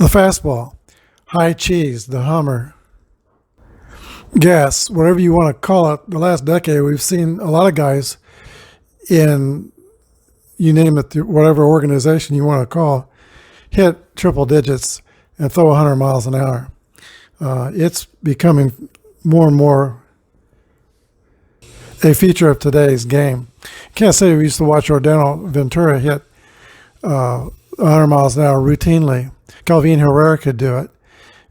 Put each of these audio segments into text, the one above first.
The fastball, high cheese, the Hummer, gas, whatever you want to call it. The last decade, we've seen a lot of guys in, you name it, whatever organization you want to call, hit triple digits and throw 100 miles an hour. It's becoming more and more a feature of today's game. Can't say we used to watch Ordano Ventura hit 100 miles an hour routinely. Calvin Herrera could do it.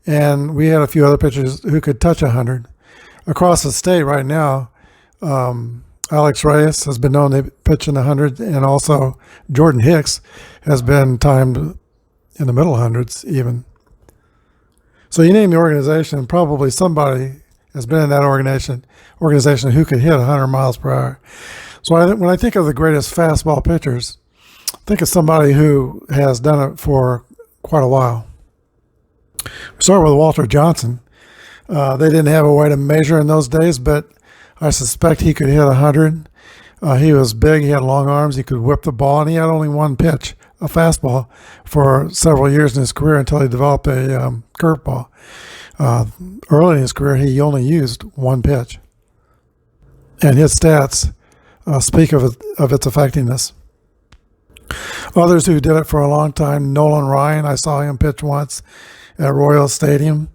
And we had a few other pitchers who could touch 100. Across the state right now, Alex Reyes has been known to pitch in the 100s, and also Jordan Hicks has been timed in the middle hundreds even. So you name the organization, probably somebody has been in that organization who could hit 100 miles per hour. So when I think of the greatest fastball pitchers, think of somebody who has done it for quite a while. We start with Walter Johnson. They didn't have a way to measure in those days, but I suspect he could hit 100. He was big, he had long arms, he could whip the ball, and he had only one pitch, a fastball, for several years in his career until he developed a curveball. Early in his career, he only used one pitch. And his stats speak of its effectiveness. Others who did it for a long time, Nolan Ryan, I saw him pitch once at Royal Stadium.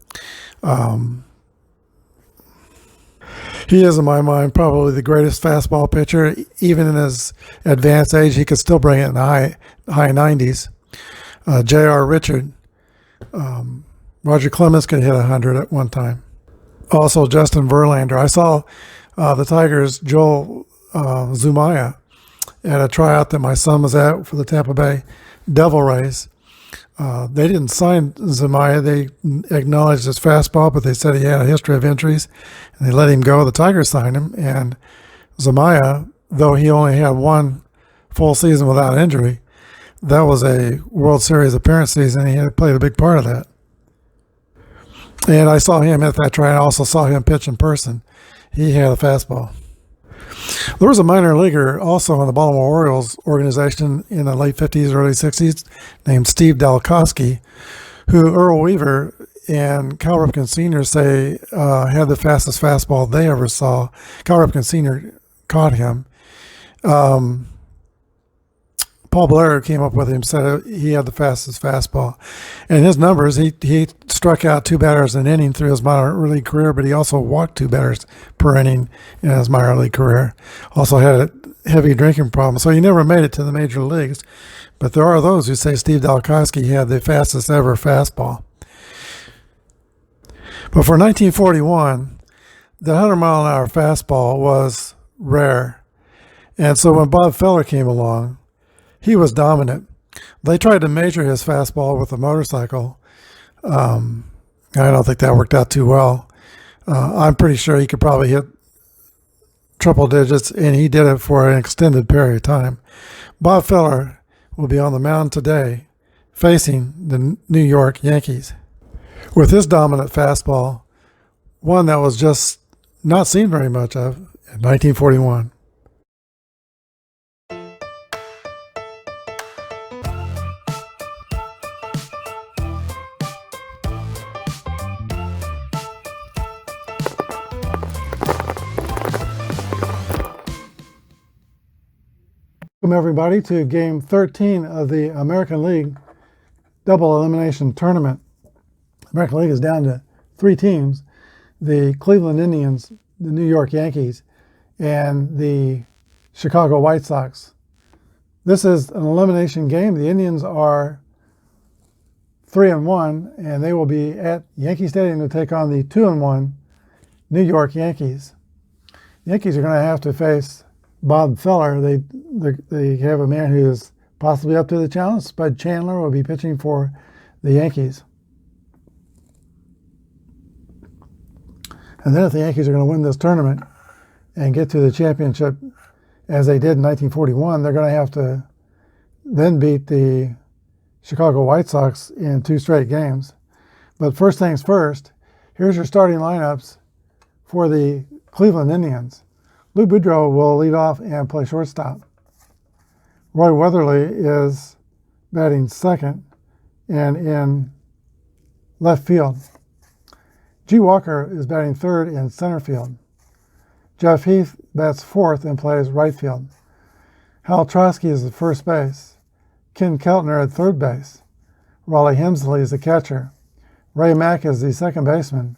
He is, in my mind, probably the greatest fastball pitcher. Even in his advanced age, he could still bring it in the high 90s. J.R. Richard. Roger Clemens could hit 100 at one time. Also, Justin Verlander. I saw the Tigers' Joel Zumaya at a tryout that my son was at for the Tampa Bay Devil Rays. They didn't sign Zumaya. They acknowledged his fastball, but they said he had a history of injuries, and they let him go. The Tigers signed him, and Zumaya, though he only had one full season without injury, that was a World Series appearance season. He had played a big part of that. And I saw him at that tryout. I also saw him pitch in person. He had a fastball. There was a minor leaguer also in the Baltimore Orioles organization in the late 50s, early 60s named Steve Dalkowski, who Earl Weaver and Cal Ripken Sr. say had the fastest fastball they ever saw. Cal Ripken Sr. caught him. Paul Blair came up with him, said he had the fastest fastball. And his numbers, he struck out 2 batters an inning through his minor league career, but he also walked 2 batters per inning in his minor league career. Also had a heavy drinking problem, so he never made it to the major leagues. But there are those who say Steve Dalkowski had the fastest ever fastball. But for 1941, the 100-mile-an-hour fastball was rare. And so when Bob Feller came along, he was dominant. They tried to measure his fastball with a motorcycle. I don't think that worked out too well. I'm pretty sure he could probably hit triple digits, and he did it for an extended period of time. Bob Feller will be on the mound today facing the New York Yankees with his dominant fastball, one that was just not seen very much of in 1941. Welcome everybody to Game 13 of the American League Double Elimination Tournament. American League is down to 3 teams: the Cleveland Indians, the New York Yankees, and the Chicago White Sox. This is an elimination game. The Indians are 3-1, and they will be at Yankee Stadium to take on the 2-1 New York Yankees. The Yankees are going to have to face Bob Feller. They have a man who is possibly up to the challenge. Spud Chandler will be pitching for the Yankees. And then if the Yankees are going to win this tournament and get to the championship as they did in 1941, they're going to have to then beat the Chicago White Sox in 2 straight games. But first things first, here's your starting lineups for the Cleveland Indians. Lou Boudreau will lead off and play shortstop. Roy Weatherly is batting second, and in left field. G. Walker is batting third in center field. Jeff Heath bats fourth and plays right field. Hal Trosky is at first base. Ken Keltner at third base. Raleigh Hemsley is the catcher. Ray Mack is the second baseman.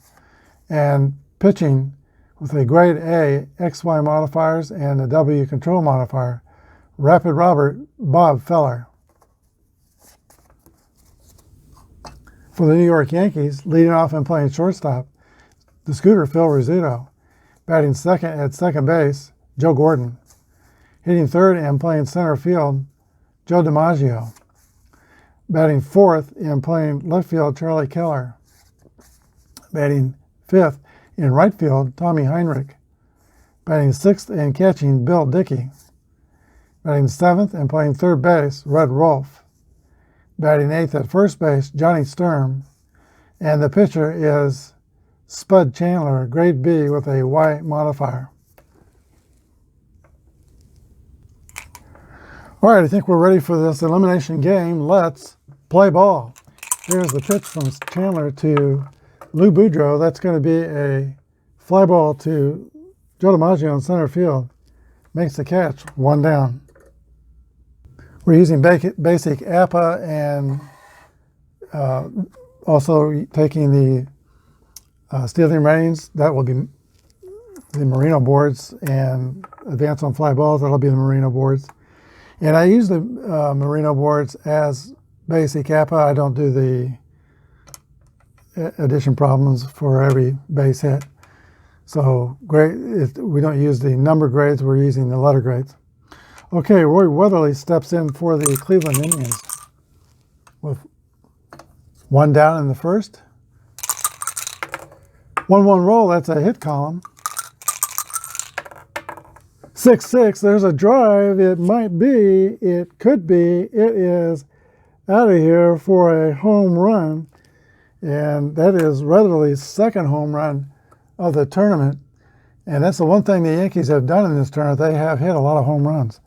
And pitching with a grade A XY modifiers and a W control modifier, Rapid Robert Bob Feller. For the New York Yankees, leading off and playing shortstop, the Scooter Phil Rizzuto. Batting second at second base, Joe Gordon. Hitting third and playing center field, Joe DiMaggio. Batting fourth and playing left field, Charlie Keller. Batting fifth in right field, Tommy Heinrich. Batting sixth and catching, Bill Dickey. Batting seventh and playing third base, Red Rolfe. Batting eighth at first base, Johnny Sturm. And the pitcher is Spud Chandler, grade B with a Y modifier. All right, I think we're ready for this elimination game. Let's play ball. Here's the pitch from Chandler to Lou Boudreau. That's going to be a fly ball to Joe DiMaggio in center field. Makes the catch, one down. We're using basic Apba and also taking the stealing ratings. That will be the Merino boards, and advance on fly balls. That'll be the Merino boards. And I use the Merino boards as basic Apba. I don't do the addition problems for every base hit. So we don't use the number grades, we're using the letter grades. Okay, Roy Weatherly steps in for the Cleveland Indians with one down in the first. 1-1 roll, that's a hit column. 6-6, there's a drive. It might be, it could be, it is out of here for a home run. And that is Weatherly's second home run of the tournament. And that's the one thing the Yankees have done in this tournament. They have hit a lot of home runs.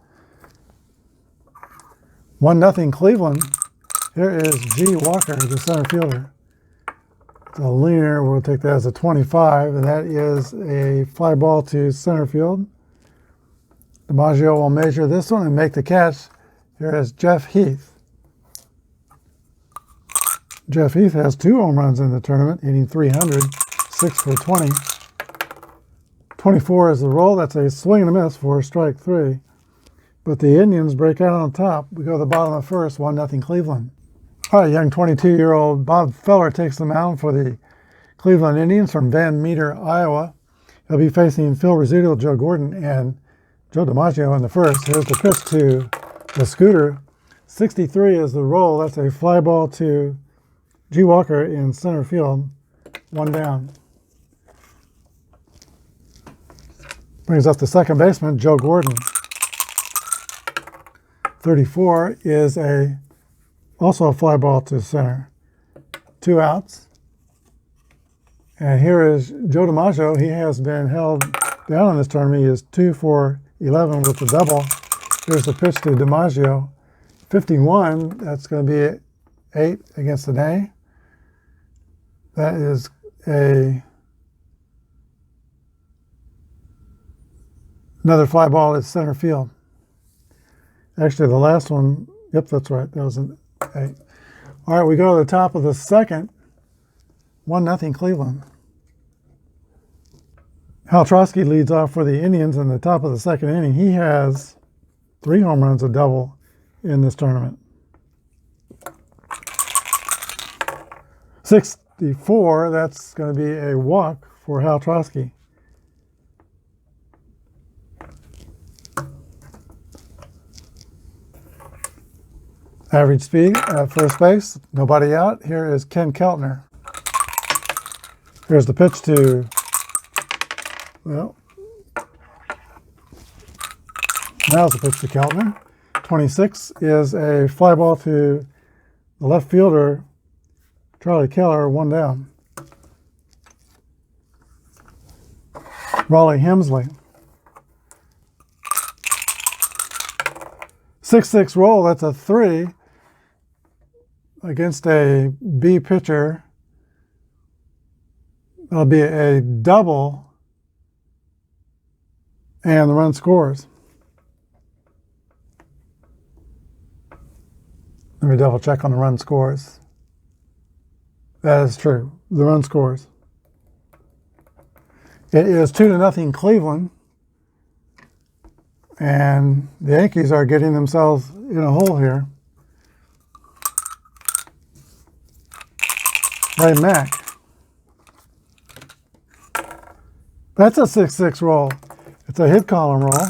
1-0 Cleveland. Here is G. Walker, the center fielder. The leaner, we'll take that as a 25, and that is a fly ball to center field. DiMaggio will measure this one and make the catch. Here is Jeff Heath. Jeff Heath has 2 home runs in the tournament, hitting 300, 6 for 20. 24 is the roll. That's a swing and a miss for strike 3. But the Indians break out on top. We go to the bottom of the first, 1-0 Cleveland. All right, young 22-year-old Bob Feller takes the mound for the Cleveland Indians from Van Meter, Iowa. He'll be facing Phil Rizzuto, Joe Gordon, and Joe DiMaggio in the first. Here's the pitch to the Scooter. 63 is the roll. That's a fly ball to G. Walker in center field. One down. Brings up the second baseman, Joe Gordon. 34 is also a fly ball to center. 2 outs. And here is Joe DiMaggio. He has been held down in this tournament. He is 2 for 11 with the double. Here's the pitch to DiMaggio. 51, that's going to be 8 against an A. That is another fly ball at center field. Actually, the last one, yep, that's right. That was an 8. All right, we go to the top of the second. 1-0 Cleveland. Hal Trosky leads off for the Indians in the top of the second inning. He has 3 home runs, a double in this tournament. 64, that's going to be a walk for Hal Trosky. Average speed at first base, nobody out. Here is Ken Keltner. Here's the pitch to, well, now's the pitch to Keltner. 26 is a fly ball to the left fielder, Charlie Keller, 1 down. Raleigh Hemsley. 6-6 roll, that's a 3 against a B pitcher, That'll be a double, and the run scores. Let me double check on the run scores. That is true. The run scores. It is 2-0 Cleveland. And the Yankees are getting themselves in a hole here. Ray Mack. That's a 6-6 roll. It's a hit column roll.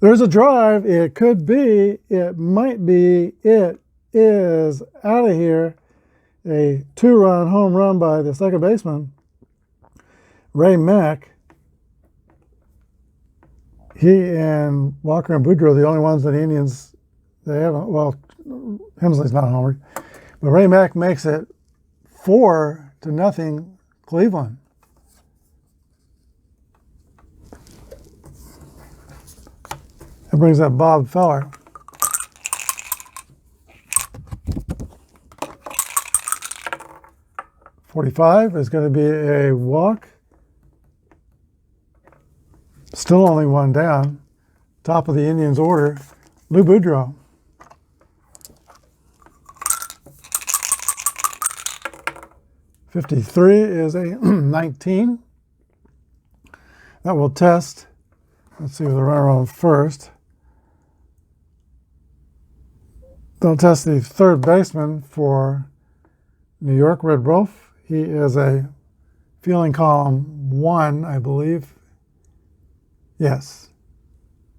There's a drive. It could be. It might be. It is out of here. A 2-run home run by the second baseman, Ray Mack. He and Walker and Boudreaux are the only ones that the Indians, they haven't, well, Hemsley's not homered. But Ray Mack makes it 4-0 Cleveland. That brings up Bob Feller. .45 is going to be a walk. Still only one down. Top of the Indians order, Lou Boudreaux. .53 is a 19. That will test. Let's see with the runner on first. They'll test the third baseman for New York, Red Wolf. He is a fielding column 1, I believe. Yes.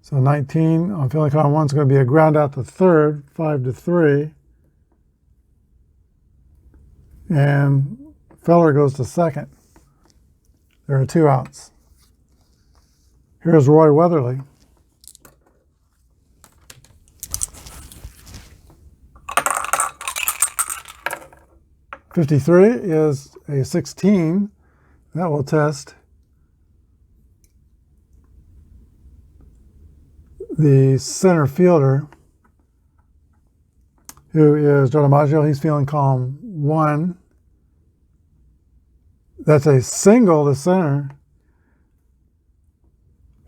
So 19 on fielding column 1 is going to be a ground out to third, 5-3. And Feller goes to second. There are 2 outs. Here's Roy Weatherly. .53 is a 16. That will test the center fielder, who is Joe DiMaggio. He's fielding column 1. That's a single to center.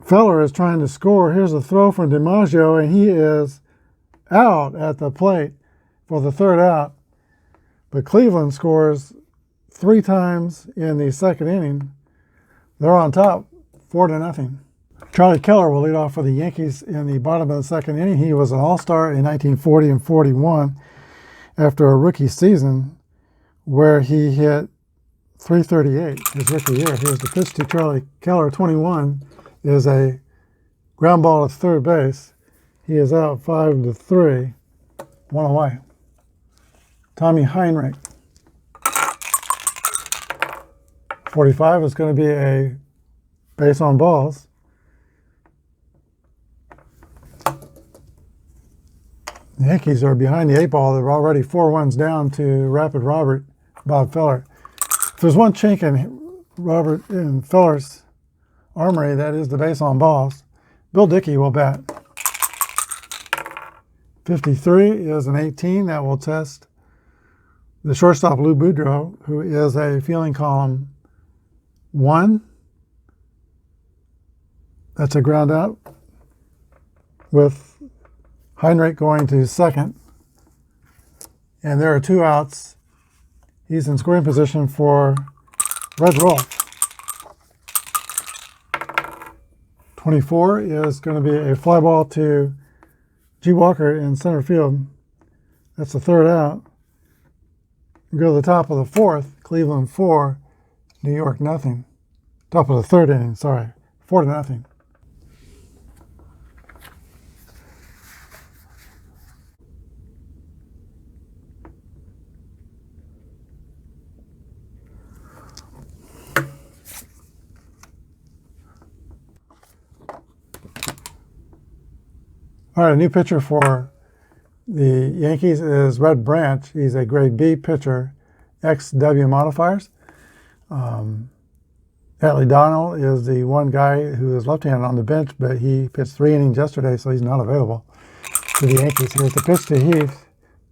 Feller is trying to score. Here's a throw from DiMaggio, and he is out at the plate for the third out. But Cleveland scores 3 times in the second inning. They're on top, 4-0. Charlie Keller will lead off for the Yankees in the bottom of the second inning. He was an all-star in 1940 and 41 after a rookie season where he hit .338 his rookie year. Here's the pitch to Charlie Keller. 21 is a ground ball to third base. He is out 5-3, 1 away. Tommy Heinrich. 45 is going to be a base on balls. The Yankees are behind the 8 ball. They're already 4 runs down to Rapid Robert, Bob Feller. If there's one chink in Feller's armory, that is the base on balls. Bill Dickey will bat. 53 is an 18. That will test the shortstop, Lou Boudreaux, who is a fielding column 1. That's a ground out with Heinrich going to second. And there are 2 outs. He's in scoring position for Red Wolf. 24 is going to be a fly ball to G. Walker in center field. That's the third out. We go to the top of the 4th, Cleveland 4, New York nothing. Top of the 3rd inning, sorry, 4-0. All right, a new pitcher for the Yankees is Red Branch. He's a grade B pitcher, XW modifiers. Atley Donnell is the one guy who is left-handed on the bench, but he pitched 3 innings yesterday, so he's not available to the Yankees. Here's the pitch to Heath.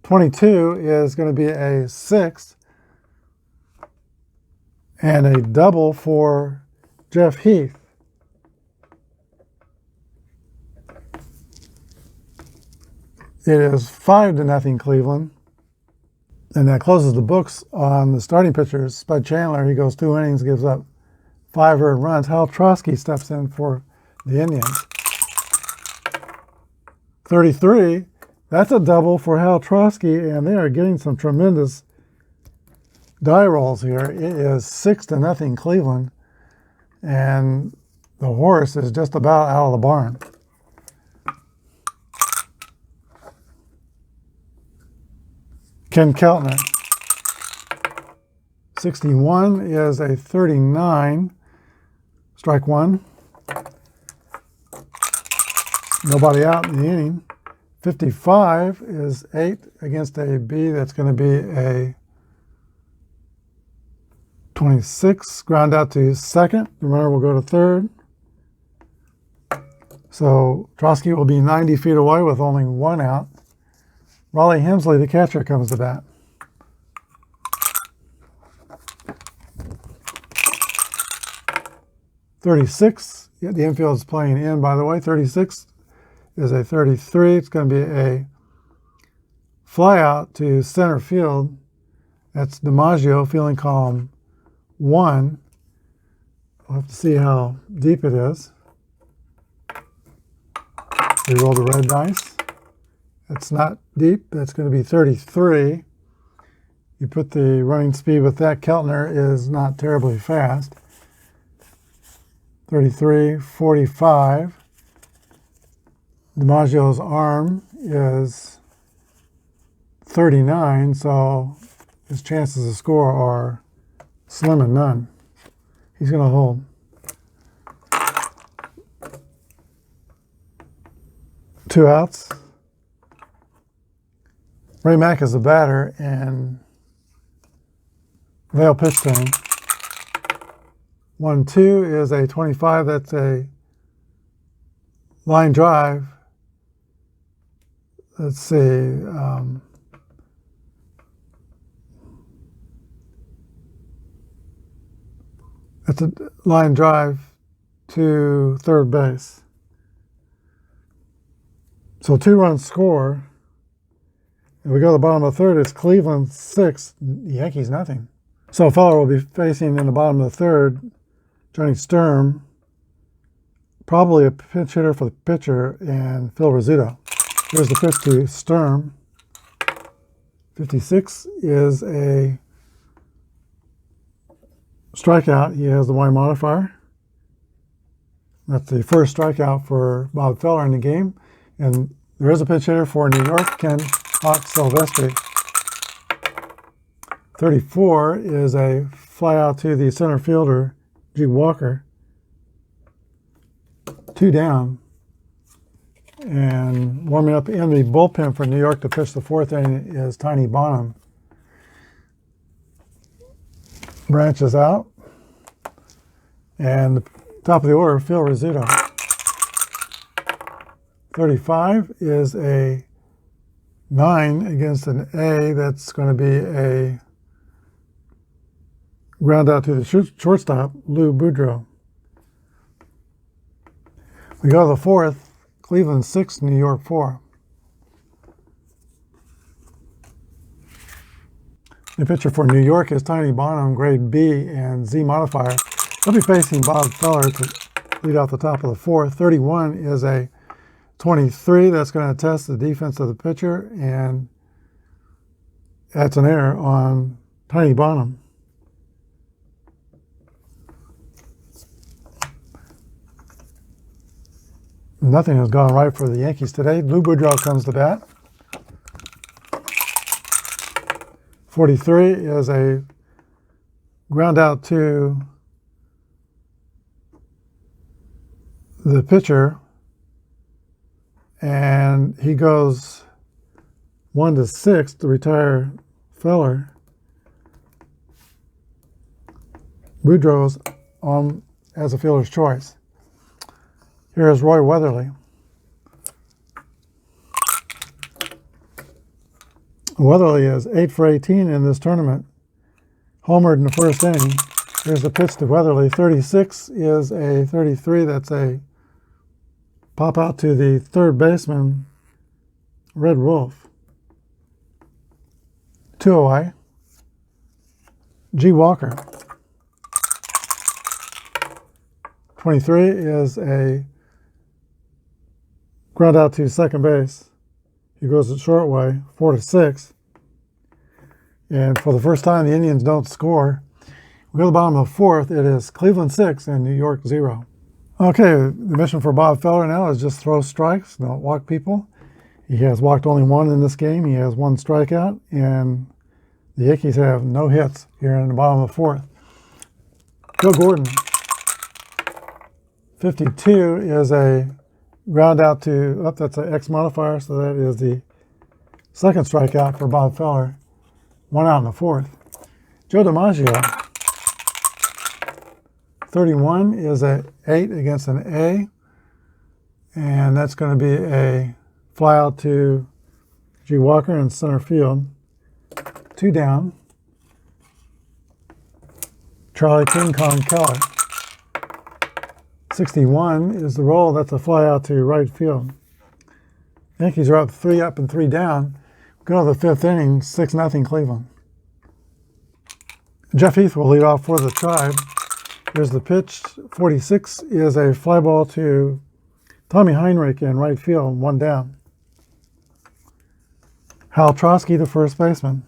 22 is going to be a 6. And a double for Jeff Heath. It is 5-0 Cleveland. And that closes the books on the starting pitchers. Spud Chandler, he goes 2 innings, gives up 5 earned runs. Hal Trosky steps in for the Indians. 33, that's a double for Hal Trosky, and they are getting some tremendous die rolls here. It is 6-0 Cleveland, and the horse is just about out of the barn. Ken Keltner. 61 is a 39. Strike one. Nobody out in the inning. 55 is 8 against a B. That's going to be a 26. Ground out to second. The runner will go to third. So Trosky will be 90 feet away with only 1 out. Raleigh Hemsley, the catcher, comes to bat. .36, yeah, the infield is playing in, by the way. 36 is a 33. It's going to be a fly out to center field. That's DiMaggio, fielding column 1. We'll have to see how deep it is. We roll the red dice. That's not deep. That's going to be 33. You put the running speed with that. Keltner is not terribly fast. 33, 45. DiMaggio's arm is 39, so his chances to score are slim and none. He's going to hold. Two outs. Ray Mack is the batter, and they'll pitch to him. 1-2 is a 25. That's a line drive. Let's see. That's a line drive to third base. So 2 runs score. And we go to the bottom of the third. It's Cleveland 6, the Yankees nothing. So Feller will be facing in the bottom of the third, Johnny Sturm, probably a pinch hitter for the pitcher, and Phil Rizzuto. Here's the pitch to Sturm. 56 is a strikeout. He has the Y modifier. That's the first strikeout for Bob Feller in the game. And there is a pitch hitter for New York, Ken Hawk Silvestri. 34 is a fly out to the center fielder, G. Walker. 2 down. And warming up in the bullpen for New York to pitch the 4th inning is Tiny Bonham. Branch is out. And the top of the order, Phil Rizzuto. 35 is a 9 against an A. That's going to be a ground out to the shortstop, Lou Boudreau. We go to the 4th, Cleveland 6, New York 4. The pitcher for New York is Tiny Bonham, grade B and Z modifier. He'll be facing Bob Feller to lead out the top of the 4th. 31 is a 23. That's going to test the defense of the pitcher, and that's an error on Tiny Bonham. Nothing has gone right for the Yankees today. Lou Boudreau comes to bat. 43 is a ground out to the pitcher, and he goes 1-6 to retire Feller. Boudreau's on as a fielder's choice. Here is Roy Weatherly. Weatherly is 8 for 18 in this tournament. Homered in the first inning. Here's the pitch to Weatherly. 36 is a 33. That's a pop out to the third baseman, Red Wolf. 2 away. G. Walker. 23 is a ground out to second base. He goes the short way, 4-6. And for the first time, the Indians don't score. We go to the bottom of the fourth. It is Cleveland 6 and New York 0. Okay, the mission for Bob Feller now is just throw strikes, don't walk people. He has walked only one in this game. He has 1 strikeout, and the Yankees have no hits here in the bottom of the fourth. Joe Gordon. 52 is a ground out to, that's an X modifier, so that is the second strikeout for Bob Feller. 1 out in the fourth. Joe DiMaggio. 31 is a 8 against an A, and that's going to be a fly out to G. Walker in center field. 2 down. Charlie King Kong Keller. 61 is the roll. That's a fly out to right field. Yankees are up 3 up and 3 down. Go to the 5th inning, 6-0 Cleveland. Jeff Heath will lead off for the Tribe. Here's the pitch. 46 is a fly ball to Tommy Heinrich in right field, 1 down. Hal Trotsky, the first baseman.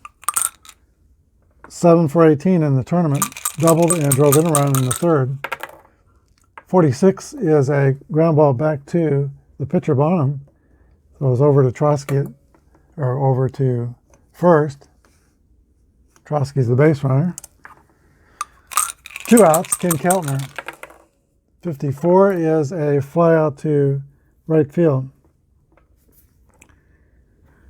7 for 18 in the tournament. Doubled and drove in a run in the third. 46 is a ground ball back to the pitcher Bonham. So it was over to Trotsky, or over to first. Trotsky's the base runner. 2 outs, Ken Keltner. 54 is a fly out to right field.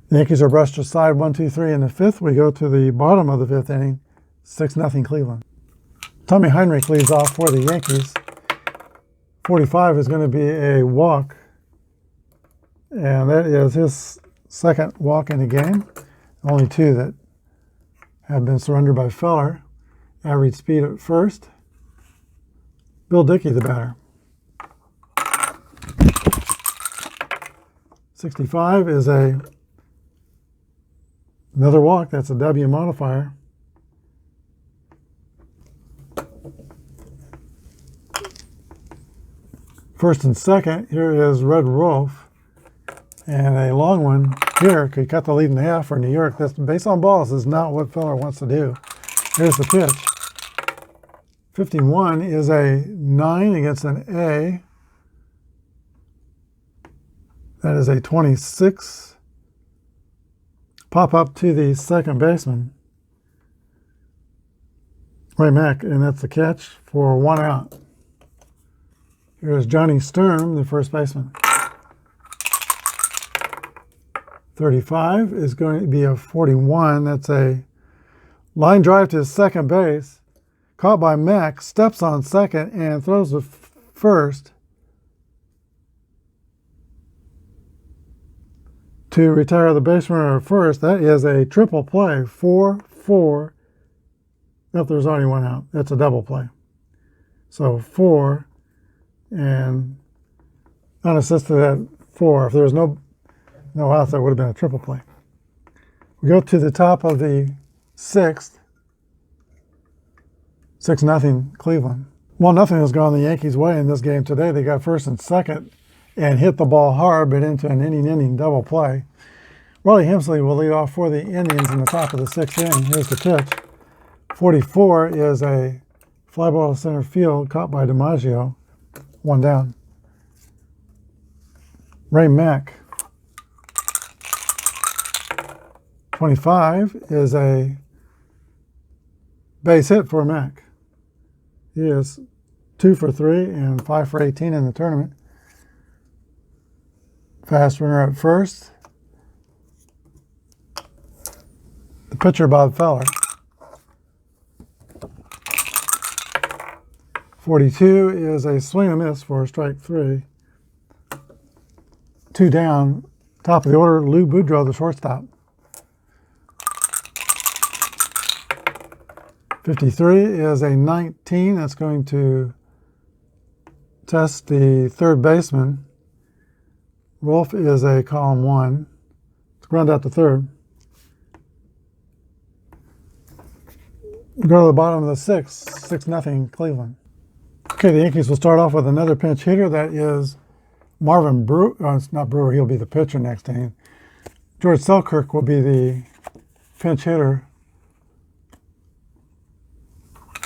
The Yankees are brushed aside 1-2-3 in the 5th. We go to the bottom of the 5th inning, 6-0 Cleveland. Tommy Heinrich leads off for the Yankees. 45 is going to be a walk, and that is his second walk in the game. Only 2 that have been surrendered by Feller. Average speed at first. Bill Dickey, the batter. 65 is another walk. That's a W modifier. First and second, here is Red Wolf. And a long one here could cut the lead in half for New York. That's base on balls is not what Feller wants to do. Here's the pitch. 51 is a 9 against an A. That is a 26. Pop up to the second baseman, Ray Mack, and that's the catch for 1 out. Here's Johnny Sturm, the first baseman. 35 is going to be a 41. That's a line drive to second base. Caught by Mack, steps on second, and throws to first to retire the base runner at first. That is a triple play. 4-4. If there's only 1 out, that's a double play. So 4 and unassisted at 4. If there was no outs, that would have been a triple play. We go to the top of the 6th. 6-0 Cleveland. Well, nothing has gone the Yankees' way in this game today. They got first and second and hit the ball hard, but into an inning double play. Rollie Hemsley will lead off for the Indians in the top of the 6th inning. Here's the pitch. 44 is a fly ball to center field caught by DiMaggio. 1 down. Ray Mack. 25 is a base hit for Mack. He is 2 for 3 and 5 for 18 in the tournament. Fast runner at first. The pitcher, Bob Feller. 42 is a swing and miss for strike 3. 2 down. Top of the order, Lou Boudreau, the shortstop. 53 is a 19. That's going to test the third baseman. Rolf is a column 1. Let's ground out to third. Go to the bottom of the 6th, 6-0 Cleveland. Okay, the Yankees will start off with another pinch hitter. That is Marvin Brewer. It's not Brewer, he'll be the pitcher next inning. George Selkirk will be the pinch hitter,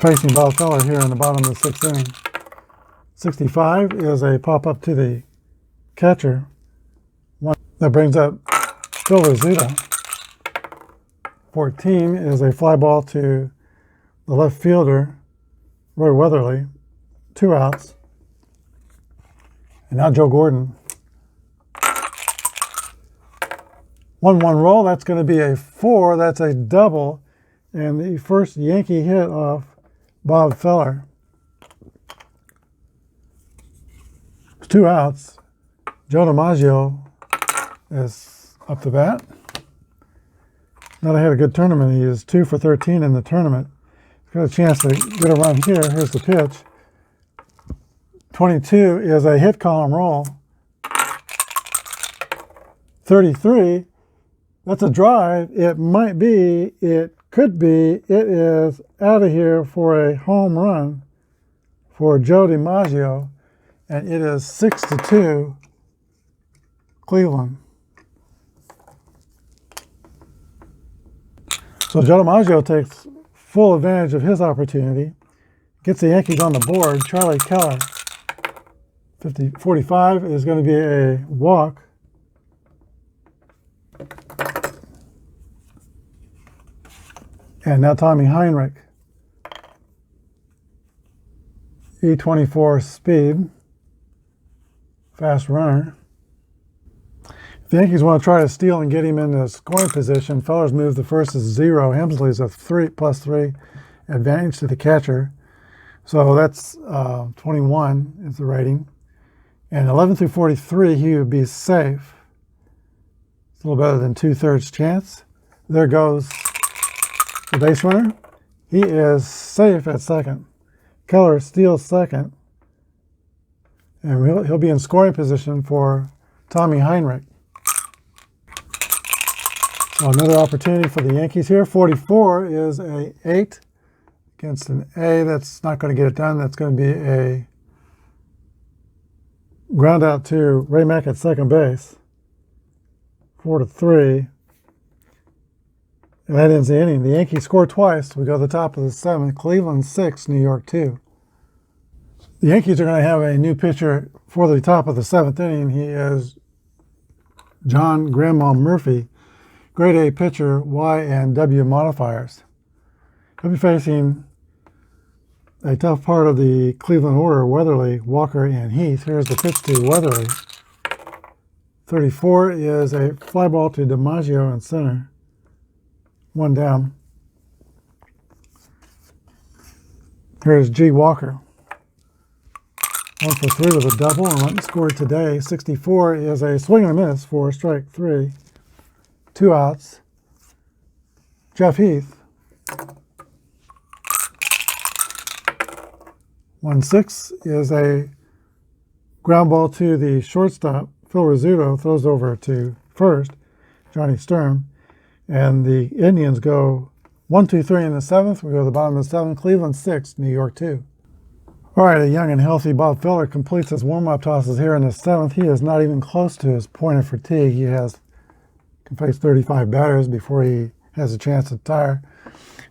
facing Bob Feller here in the bottom of the 6th inning. 65 is a pop-up to the catcher. That brings up Phil Rizzuto. 14 is a fly ball to the left fielder, Roy Weatherly. 2 outs. And now Joe Gordon. 1-1 roll. That's going to be a 4. That's a double. And the first Yankee hit off Bob Feller. 2 outs. Joe DiMaggio is up to bat. Now they had a good tournament. He is 2 for 13 in the tournament. He's got a chance to get a run here. Here's the pitch. 22 is a hit column roll. 33, that's a drive. It might be, it could be, it is out of here for a home run for Joe DiMaggio, and it is 6-2 Cleveland. So Joe DiMaggio takes full advantage of his opportunity, gets the Yankees on the board. Charlie Keller, 45 is going to be a walk. And now Tommy Heinrich, E24 speed, fast runner. If the Yankees want to try to steal and get him into scoring position, Feller's move the first is 0. Hemsley's a +3 advantage to the catcher. So that's 21 is the rating. And 11 through 43, he would be safe. It's a little better than 2/3 chance. There goes the base runner. He is safe at second. Keller steals second. And he'll be in scoring position for Tommy Heinrich. So another opportunity for the Yankees here. 44 is a 8 against an A. That's not going to get it done. That's going to be a ground out to Ray Mack at second base. 4-3. And that ends the inning. The Yankees score twice. We go to the top of the 7th. Cleveland 6, New York 2. The Yankees are going to have a new pitcher for the top of the 7th inning. He is John Grandma Murphy. Grade A pitcher, Y and W modifiers. He'll be facing a tough part of the Cleveland order, Weatherly, Walker, and Heath. Here's the pitch to Weatherly. 34 is a fly ball to DiMaggio in center. 1 down. Here's G. Walker. 1 for 3 with a double and one scored today. 64 is a swing and a miss for strike 3. 2 outs. Jeff Heath. 1-6 is a ground ball to the shortstop. Phil Rizzuto throws over to first, Johnny Sturm. And the Indians go 1-2-3 in the 7th. We go to the bottom of the 7th. Cleveland 6, New York 2. All right, a young and healthy Bob Feller completes his warm-up tosses here in the 7th. He is not even close to his point of fatigue. He can face 35 batters before he has a chance to tire.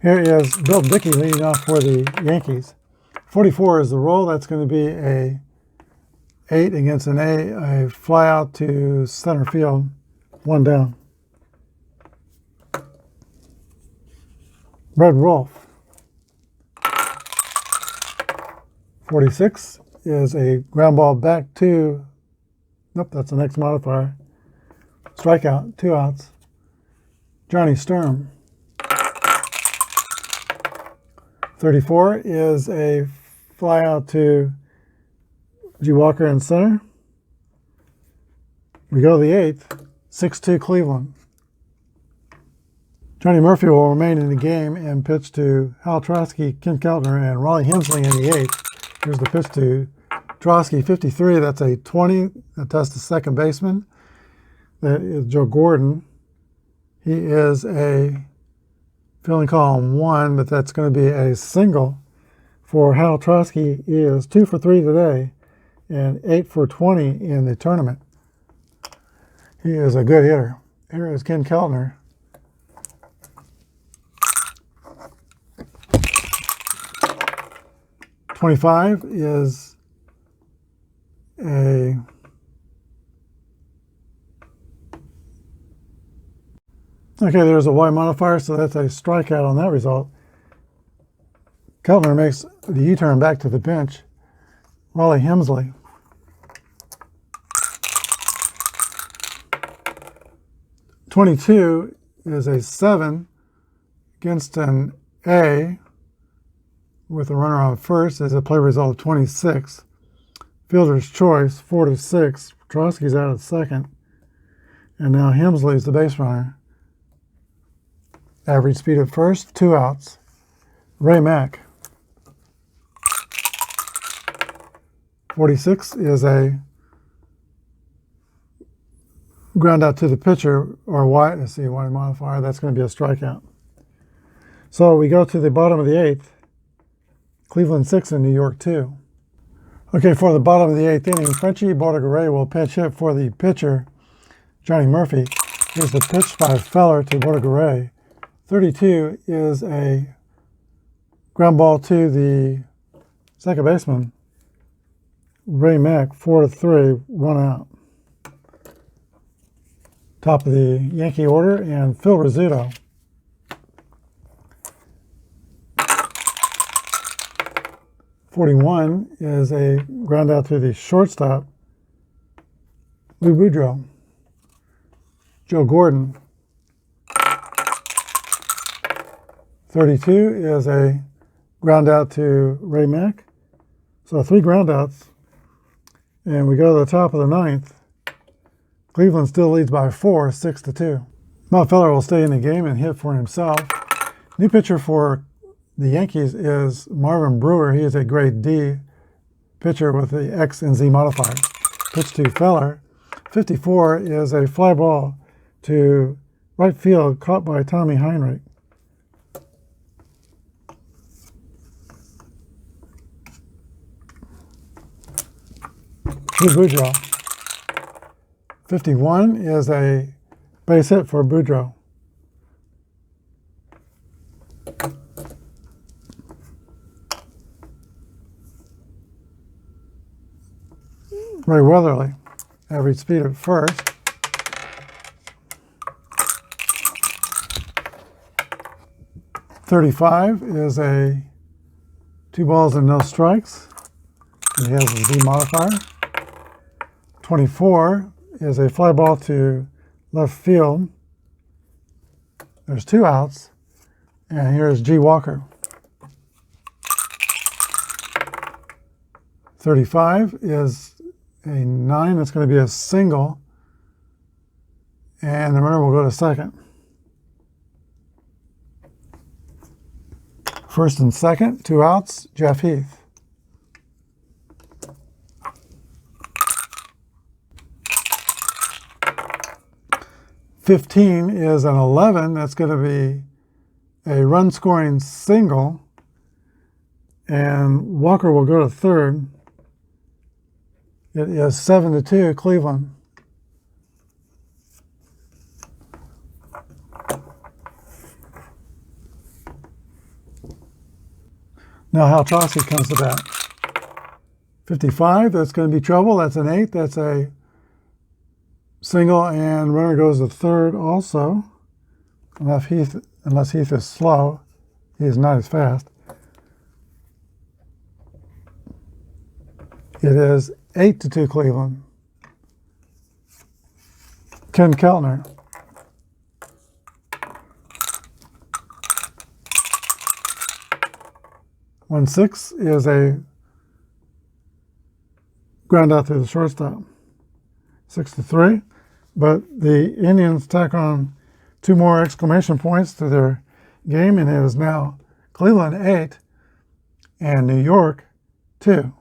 Here is Bill Dickey leading off for the Yankees. 44 is the roll. That's going to be a 8 against an A fly out to center field. 1 down. Red Rolf. 46 is a ground ball back to, nope, that's the next modifier. Strikeout, 2 outs. Johnny Sturm. 34 is a fly out to G. Walker in center. We go to the 8th, 6-2 Cleveland. Trny Murphy will remain in the game and pitch to Hal Trosky, Ken Keltner, and Raleigh Hensley in the 8th. Here's the pitch to Trosky, 53. That's a 20. That's the second baseman. That is Joe Gordon. He is a filling column 1, but that's going to be a single for Hal Trosky. He is 2 for 3 today and 8 for 20 in the tournament. He is a good hitter. Here is Ken Keltner. .25 is a okay, there's a Y modifier, so that's a strikeout on that result. Keltner makes the U-turn back to the bench. Raleigh Hensley. .22 is a 7 against an A with a runner on first as a play result of 26. Fielder's choice, 4-6. Trosky's out at second. And now Hensley's the base runner. Average speed at first, 2 outs. Ray Mack. 46 is a ground out to the pitcher, or Y, let's see, Y modifier. That's going to be a strikeout. So we go to the bottom of the 8th. Cleveland 6 and New York 2. Okay, for the bottom of the 8th inning, Frenchie Bordegaray will pinch hit for the pitcher, Johnny Murphy. Here's the pitch by Feller to Bordegaray. 32 is a ground ball to the second baseman, Ray Mack, 4-3, 1 out. Top of the Yankee order, and Phil Rizzuto. .41 is a ground out to the shortstop, Lou Boudreau. Joe Gordon. 32 is a ground out to Ray Mack. So 3 ground outs. And we go to the top of the 9th. Cleveland still leads by 4, 6-2. Bob Feller will stay in the game and hit for himself. New pitcher for the Yankees is Marvin Brewer. He is a grade D pitcher with the X and Z modifier. Pitch to Feller. 54 is a fly ball to right field caught by Tommy Heinrich. To Boudreau. 51 is a base hit for Boudreau. Ray Weatherly, average speed at first. .35 is a 2 balls and no strikes. He has a Z modifier. 24 is a fly ball to left field. There's 2 outs. And here's G. Walker. 35 is a 9. That's going to be a single. And the runner will go to second. First and second, 2 outs, Jeff Heath. .15 is an 11. That's going to be a run-scoring single. And Walker will go to third. It is 7-2, Cleveland. Now Hal Trosky comes to bat. 55, that's going to be trouble. That's an 8. That's a single, and runner goes to third also. Unless Heath is slow. He is not as fast. It is 8-2 Cleveland. Ken Keltner. .16 is a ground out to the shortstop. 6-3. But the Indians tack on 2 more exclamation points to their game, and it is now Cleveland 8 and New York 2.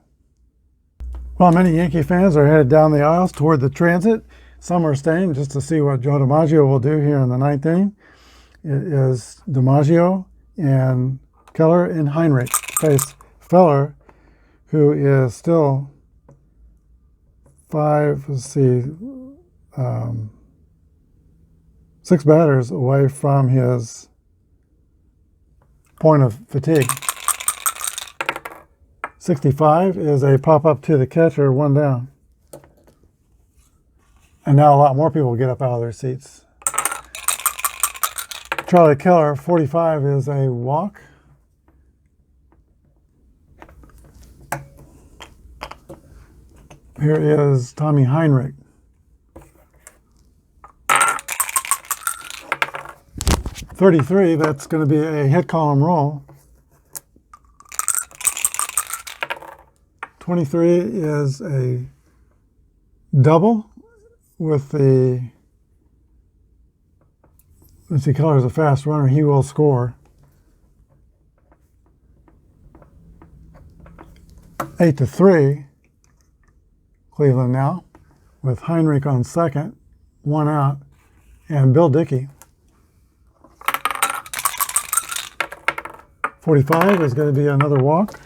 While many Yankee fans are headed down the aisles toward the transit, some are staying just to see what Joe DiMaggio will do here in the 9th inning. It is DiMaggio and Keller and Heinrich face Feller, who is still 6 batters away from his point of fatigue. 65 is a pop-up to the catcher, 1 down. And now a lot more people get up out of their seats. Charlie Keller, 45, is a walk. Here is Tommy Heinrich. 33, that's going to be a hit column roll. 23 is a double with the, let's see, Keller is a fast runner. He will score. 8-3, Cleveland now, with Heinrich on second, 1 out, and Bill Dickey. 45 is going to be another walk.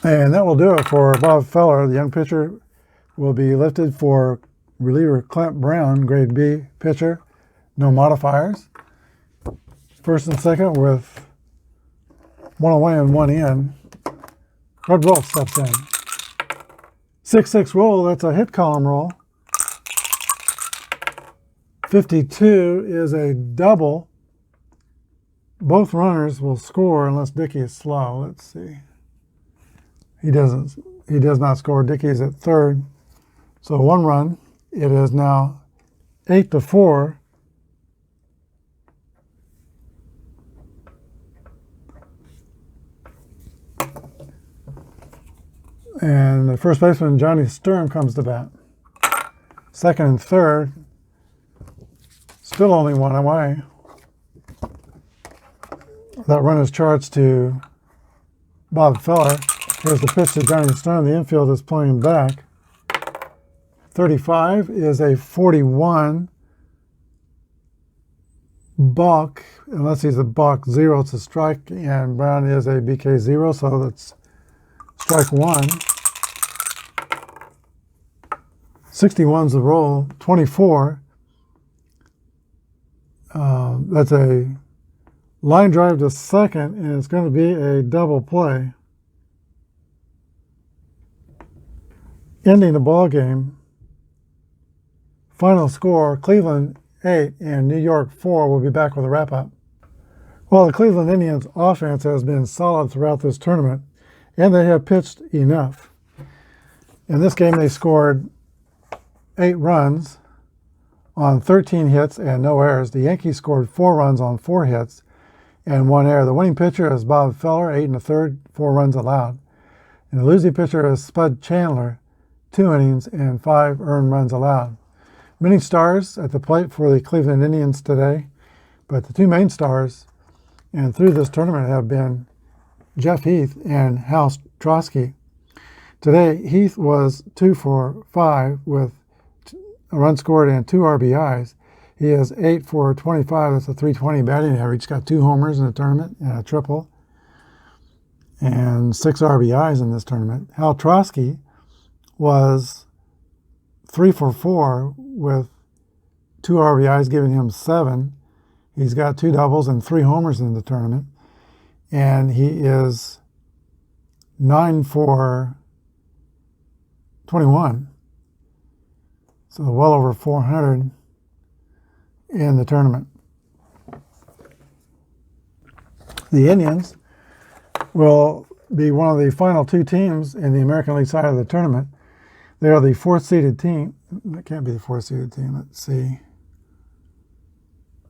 And that will do it for Bob Feller. The young pitcher will be lifted for reliever Clint Brown, grade B pitcher, no modifiers. First and second with 1 away and 1 in. Red Wolf steps in. 6-6 roll, that's a hit column roll. 52 is a double. Both runners will score unless Dickey is slow. Let's see. He does not score. Dickey's at third. So 1 run. It is now 8-4. And the first baseman, Johnny Sturm, comes to bat. Second and third, still only 1 away. That run is charged to Bob Feller. Here's the pitch to Johnny Sturm. The infield is playing back. 35 is a 41. Balk, unless he's a balk 0, it's a strike, and Brown is a BK 0, so that's strike 1. 61's the roll. 24. That's a line drive to second, and it's going to be a double play. Ending the ball game. Final score, Cleveland 8 and New York 4. We'll be back with a wrap-up. Well, the Cleveland Indians offense has been solid throughout this tournament, and they have pitched enough. In this game, they scored 8 runs on 13 hits and no errors. The Yankees scored 4 runs on 4 hits and 1 error. The winning pitcher is Bob Feller, 8 1/3, 4 runs allowed. And the losing pitcher is Spud Chandler, 2 innings and 5 earned runs allowed. Many stars at the plate for the Cleveland Indians today, but the 2 main stars and through this tournament have been Jeff Heath and Hal Trosky. Today, Heath was 2 for 5 with a run scored and 2 RBIs. He is 8 for 25. That's a .320 batting average. He's got 2 homers in the tournament and a triple, and 6 RBIs in this tournament. Hal Trosky was 3 for 4 with 2 RBIs, giving him 7. He's got 2 doubles and 3 homers in the tournament, and he is 9 for 21. So well over 400 in the tournament. The Indians will be one of the final 2 teams in the American League side of the tournament. They are the 4th-seeded team. That can't be the 4th-seeded team. Let's see.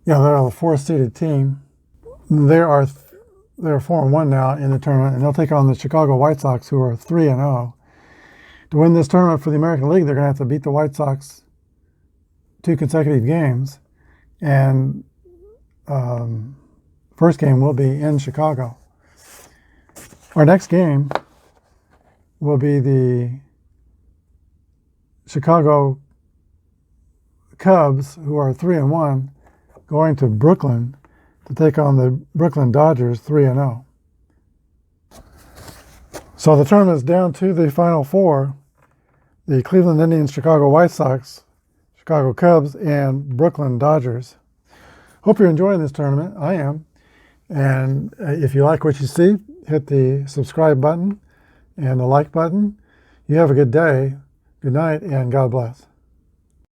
Yeah, they're the 4th-seeded team. They're 4-1 now in the tournament, and they'll take on the Chicago White Sox, who are 3-0. To win this tournament for the American League, they're going to have to beat the White Sox 2 consecutive games. And first game will be in Chicago. Our next game will be the Chicago Cubs, who are 3-1, going to Brooklyn to take on the Brooklyn Dodgers, 3-0. So the tournament is down to the Final Four: the Cleveland Indians, Chicago White Sox, Chicago Cubs, and Brooklyn Dodgers. Hope you're enjoying this tournament. I am. And if you like what you see, hit the subscribe button and the like button. You have a good day, good night, and God bless.